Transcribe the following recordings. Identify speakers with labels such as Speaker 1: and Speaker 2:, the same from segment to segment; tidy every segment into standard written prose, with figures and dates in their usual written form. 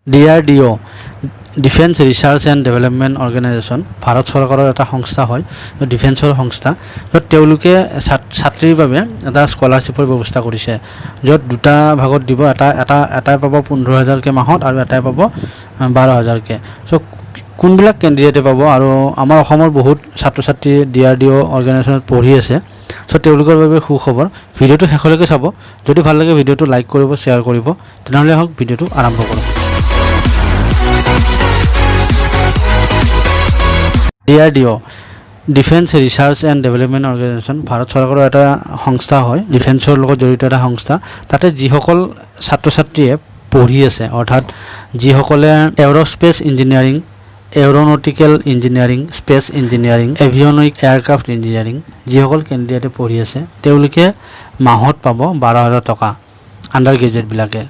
Speaker 1: DRDO defence research and development organisation Bharat চৰকাৰৰ এটা সংস্থা হয়, ডিফেন্সৰ সংস্থা। য'ত তেওঁলোকে ছাত্ৰীৰ বাবে এটা স্কলাৰশ্বিপৰ ব্যৱস্থা কৰিছে, য'ত দুটা ভাগত দিব। এটাই পাব 15,000কৈ মাহত আৰু এটাই পাব 12,000কৈ। চ' কোনবিলাক কেণ্ডিডেটে পাব? আৰু আমাৰ অসমৰ বহুত ছাত্ৰ ছাত্ৰী DRDO অৰ্গেনাইজেশ্যনত পঢ়ি আছে। চ' তেওঁলোকৰ বাবে সুখবৰ। ভিডিঅ'টো শেষলৈকে চাব। যদি ভাল লাগে ভিডিঅ'টো লাইক কৰিব, শ্বেয়াৰ কৰিব। তেনেহ'লে হওক ভিডিঅ'টো আৰম্ভ কৰোঁ। DRDO defence research and development organisation Bharat চৰকাৰৰ এটা সংস্থা হয়, ডিফেন্সৰ লগত জড়িত এটা সংস্থা। তাতে যিসকল ছাত্ৰ ছাত্ৰীয়ে পঢ়ি আছে, অৰ্থাৎ যিসকলে aerospace engineering, aeronautical engineering, space engineering, avionic aircraft engineering, যিসকল কেণ্ডিডেটে পঢ়ি আছে তেওঁলোকে মাহত পাব 12,000 টকা। আণ্ডাৰ গ্ৰেজুৱেটবিলাকে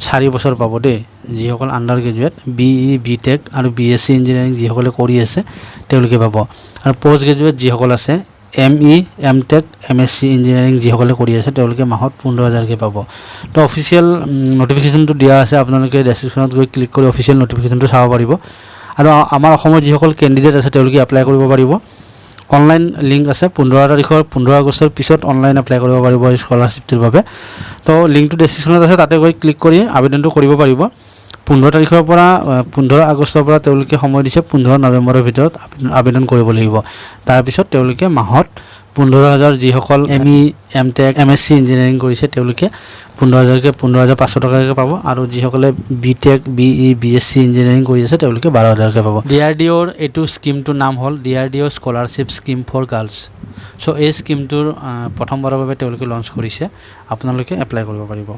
Speaker 1: 4 বছৰ পাব দেই। যিসকল আণ্ডাৰ গ্ৰেজুৱেট BE BTech আৰু BSc ইঞ্জিনিয়াৰিং যিসকলে কৰি আছে তেওঁলোকে পাব। আৰু পষ্ট গ্ৰেজুৱেট যিসকল আছে ME MTech MSc ইঞ্জিনিয়াৰিং যিসকলে কৰি আছে তেওঁলোকে মাহত 15,000কৈ পাব। তো অফিচিয়েল নটিফিকেশ্যনটো দিয়া আছে, আপোনালোকে ডেছক্ৰিপশ্যনত গৈ ক্লিক কৰি অফিচিয়েল নটিফিকেশ্যনটো চাব পাৰিব। আৰু আমাৰ অসমৰ যিসকল কেণ্ডিডেট আছে তেওঁলোকে এপ্লাই কৰিব পাৰিব। অনলাইন লিংক আছে, 15 আগষ্টৰ পিছত অনলাইন এপ্লাই কৰিব পাৰিব এই স্কলাৰশ্বিপটোৰ বাবে। তো লিংকটো ডেছক্ৰিপশ্যনত আছে, তাতে গৈ ক্লিক কৰি আবেদনটো কৰিব পাৰিব। 15 আগষ্টৰ পৰা তেওঁলোকে সময় দিছে, 15 নৱেম্বৰৰ ভিতৰত আবেদন কৰিব লাগিব। তাৰপিছত তেওঁলোকে মাহত 15,000, যিসকল ME MTech MSc ইঞ্জিনিয়াৰিং কৰিছে তেওঁলোকে 15,000কৈ 15,500 টকাকৈ পাব। আৰু যিসকলে BTech BE BSc ইঞ্জিনিয়াৰিং কৰি আছে তেওঁলোকে 12,000কৈ পাব। DRDOৰ এইটো স্কিমটোৰ নাম হ'ল DRDO scholarship scheme for girls. So' এই স্কিমটোৰ প্ৰথমবাৰৰ বাবে তেওঁলোকে লঞ্চ কৰিছে। আপোনালোকে এপ্লাই কৰিব পাৰিব।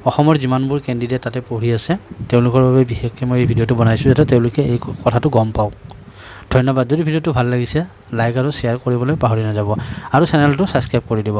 Speaker 1: অসমৰ যিমানবোৰ কেণ্ডিডেট তাতে পঢ়ি আছে তেওঁলোকৰ বাবে বিশেষকৈ মই এই ভিডিঅ'টো বনাইছোঁ, যাতে তেওঁলোকে এই কথাটো গম পাওক। ধন্যবাদ। যদি ভিডিঅ'টো ভাল লাগিছে লাইক আৰু শ্বেয়াৰ কৰিবলৈ পাহৰি নাযাব, আৰু চেনেলটো ছাবস্ক্ৰাইব কৰি দিব।